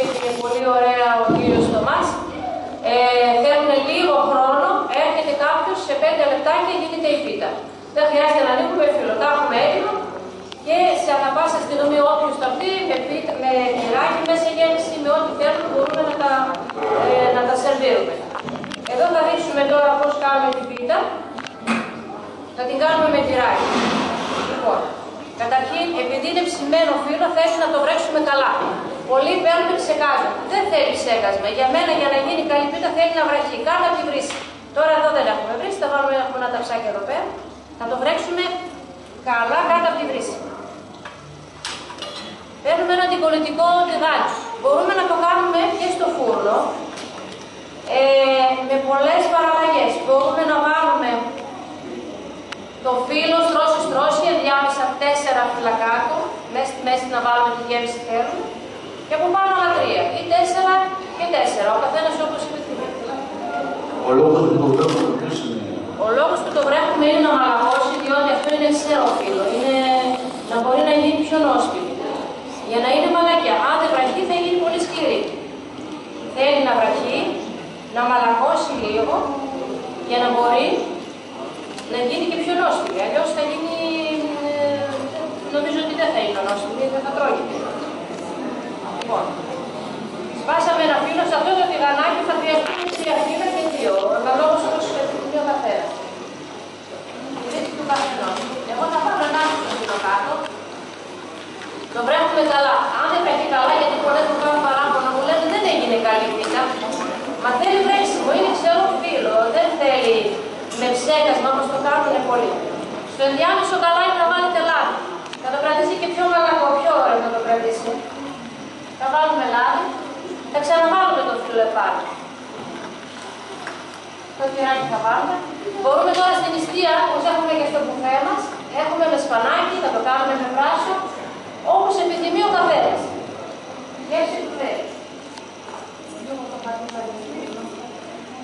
εξήγησε πολύ ωραία ο κύριος Θωμάς. Θέλουν λίγο χρόνο, έρχεται κάποιος σε 5 λεπτάκια γίνεται η πίτα. Δεν χρειάζεται να ανοίγουμε φύλλο, τα έχουμε έτοιμο και σε ανά πάσα στιγμή όποιος το πει με τυράκι, μέσα γέμιση, με ό,τι θέλουμε μπορούμε να τα σερβίρουμε. Εδώ θα δείξουμε τώρα πώς κάνουμε την πίτα. Θα την κάνουμε με τυράκι. Λοιπόν, καταρχήν, επειδή είναι ψημένο φύλλο, θέλει να το βρέξουμε καλά. Πολλοί παίρνουν ψεκάζουν. Δεν θέλει ψέκασμα. Για μένα, για να γίνει καλή πίτα, θέλει να βραχεί. Κάτω από τη βρύση. Τώρα εδώ δεν έχουμε βρύση, θα βάλουμε ένα ταψάκι εδώ πέρα. Θα το βρέξουμε καλά κάτω από τη βρύση. Παίρνουμε ένα αντικολλητικό τηγάνι. Μπορούμε να το κάνουμε και στο φούρνο. Με πολλές παραλλαγές. Μπορούμε να βάλουμε το φύλλο στρώση, ενδιάμεσα 4 φύλλα κάτω, μέσα στη μέση να βάλουμε τη γέμιση θέλουμε και από πάνω άλλα 3 ή 4 και 4, ο καθένας όπως επιθυμεί. Ο λόγος που το βρέχουμε ποιος είναι? Ο λόγος που το βρέχουμε είναι να μαλακώσει, διότι αυτό είναι ξερό φύλλο, είναι να μπορεί να γίνει πιο νόσπιλη. Για να είναι μαλακιά, αν δεν βραχεί θα γίνει πολύ σκληρή. Θέλει να βραχεί, να μαλακώσει λίγο για να μπορεί να γίνει και πιο νόστιμη, αλλιώς θα γίνει, νομίζω ότι δεν θα είναι νόστιμη, δεν θα τρώγεται. Λοιπόν, σπάσαμε ένα φύλλο, σε αυτό το τηγανάκι θα χρειαστούμε 3 φύλλα και 2, αναλόγως όσο επιθυμεί ο καθένας. Η ρίξη του καθενός. Εγώ θα βάλω 1,5 φύλλο κάτω. Το βρέχουμε καλά. Αν δεν βρέχει καλά, γιατί πολλές μου κάνουν παράπονα, μου λένε δεν έγινε καλή πίτα. Μα θέλει βρέξιμο, είναι ξερό φύλλο, δεν θέλει με ψέκασμα όπως το κάνουν πολλοί. Στο ενδιάμεσο καλά είναι να βάλετε λάδι. Θα το κρατήσει και πιο μαλακό, πιο ωραίο να το κρατήσει. Θα βάλουμε λάδι, θα ξαναβάλουμε το φύλλο επάνω. Το τυράκι θα βάλουμε. Μπορούμε τώρα στην νηστεία, όπως έχουμε και στο μπουφέ μας, έχουμε με σπανάκι, θα το κάνουμε με πράσο, όπως επιθυμεί ο καθένας. Γεύση που θέλει.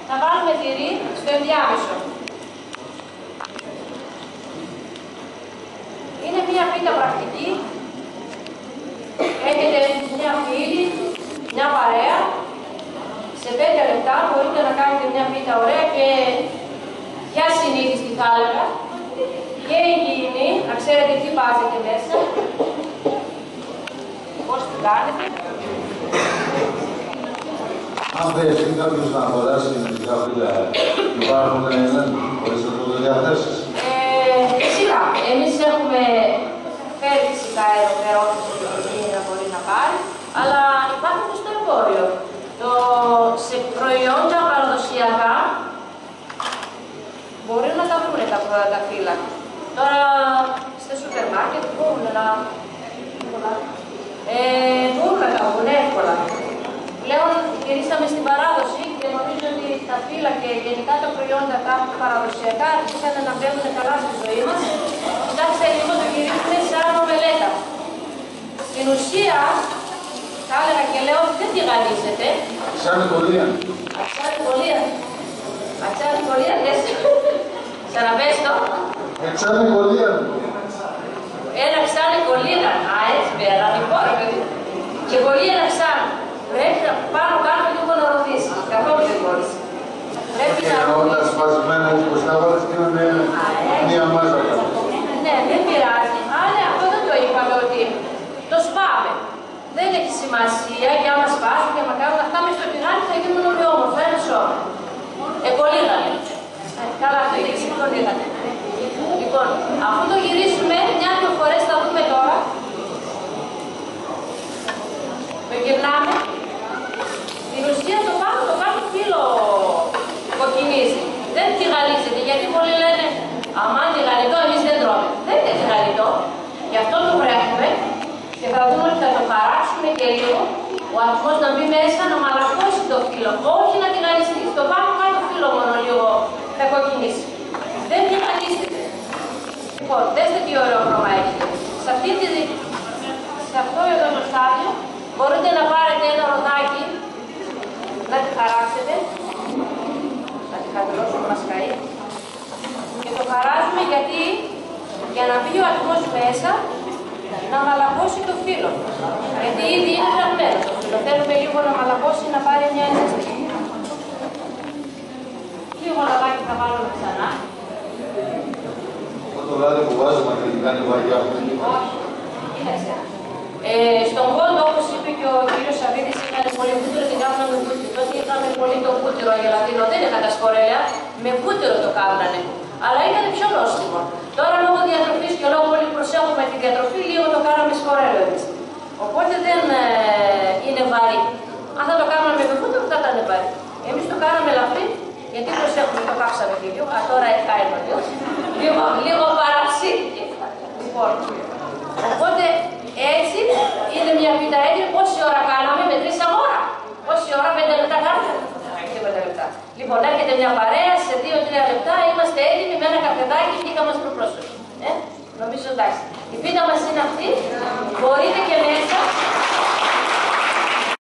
Θα βάλουμε τυρί στο ενδιάμεσο. Είναι μια πίτα πρακτική. Έχετε μια φίλη, μια παρέα. Σε 5 λεπτά μπορείτε να κάνετε μια πίτα ωραία και για συνήθιστη θα έλεγα. Και υγιεινή, να ξέρετε τι βάζετε μέσα. Πώς την κάνετε. Αν χρειαστεί κάποιος να αγοράσει μερικά φύλλα, υπάρχουν χωρίς να το διαθέσεις? Φυσικά. Εμείς έχουμε φέρει φυσικά εδώ πέρα όποιος επιθυμεί να μπορεί να πάρει, αλλά υπάρχουν και στο εμπόριο. Σε προϊόντα παραδοσιακά μπορεί να τα βρουν τα φύλλα. Τώρα στα σούπερ μάρκετ μπορούν να τα βρουν εύκολα. Πλέον γυρίσαμε στην παράδοση και νομίζω ότι τα φύλλα και γενικά τα προϊόντα τα παραδοσιακά άρχισαν να μπαίνουν καλά στη ζωή μας. Κοιτάξτε λίγο το γυρίσουμε σαν ομελέτα. Στην ουσία, θα έλεγα και λέω ότι δεν τηγανίζεται. Αξάρι κολλία. Αξάρι κολλία. Αξάρι κολλία, λες. Ξαναπες το. Αξάρι κολλία. Ένα ξάρι κολλία. Α, έτσι πέρα, λοιπόν, παιδί. Και κολλία ένα ξάρι. Πρέπει να πάνω κάτω λίγο να ρωτήσει. Καθόλου δεν μπορείς. Πρέπει να ρωτήσεις. Όταν σπασμένα όπως τα βάλεις και είναι μία μάζα. Ναι, δεν πειράζει. Αλλά αυτό δεν το είπαμε ότι το σπάμε. Δεν έχει σημασία και άμα σπάσουν και άμα κάνουν αυτά μες στο τηγάνι θα γίνουν όλοι όμορφα, ένα σώμα. Εκολύγανε. Καλά, αυτό γιατί κολλήγανε. Λοιπόν, αφού το γυρίσουμε μια-δυο φορές θα δούμε τώρα. Το γυρνάμε. Στην ουσία το πάνω φύλλο κοκκινίζει. Δεν τηγανίζεται, γιατί πολλοί λένε αμάν τηγανιτό, εμείς δεν τρώμε. Δεν είναι τηγανιτό. Γι' αυτό το βρέχουμε και θα δούμε ότι θα το χαράξουμε και λίγο. Ο αριθμός να μπει μέσα να μαλακώσει το φύλλο. Όχι να τηγανιστεί. Στο πάνω κάτω φύλλο μόνο λίγο θα κοκκινήσει. Δεν τηγανίζεται. Λοιπόν, δέστε τι ωραίο χρώμα έχει. Σε αυτό εδώ το στάδιο μπορείτε να πάρετε ένα ροδάκι, να τη χαράξετε, να τη χαμηλώσουμε μας καεί και το χαράζουμε γιατί για να μπει ο ατμός μέσα να μαλακώσει το φύλλο. Γιατί ήδη είναι φραγμένο το φύλλο. Το θέλουμε λίγο να μαλακώσει, να πάρει μια ζεστή. Λίγο λαβάκι θα βάλουμε ξανά. Αυτό το λάδι που βάζουμε και κάνει βαριά. Όχι. Κοίταξε. Στον πόντο, όπως είπε και ο κύριος Σαββίδης, είχαν πολύ βούτυρο, την κάνανε με βούτυρο. Τότε είχαμε πολύ το βούτυρο αγελαδίνο, δεν είχαν τα σκορέλια, με βούτυρο το κάνανε. Αλλά ήταν πιο νόστιμο. Τώρα λόγω διατροφής και λόγω πολύ προσέχουμε τη διατροφή, λίγο το κάναμε σκορέλιο εμείς. Οπότε δεν είναι βαρύ. Αν θα το κάναμε με βούτυρο, θα ήταν βαρύ. Εμείς το κάναμε ελαφρύ, γιατί προσέχουμε, το κάψαμε και λίγο. τώρα έφταει λίγο παρασύρθηκε. Λοιπόν, οπότε έτσι είναι μια πίτα έτοιμη. Πόση ώρα κάναμε, μετρήσαμε ώρα. Πόση ώρα, 5 λεπτά κάναμε. 5 λεπτά. Λοιπόν, έρχεται μια παρέα, σε 2-3 λεπτά είμαστε έτοιμοι με ένα καφεδάκι και είχαμε στο πρόσωπο. Νομίζω εντάξει. Η πίτα μας είναι αυτή. Μπορείτε και μέσα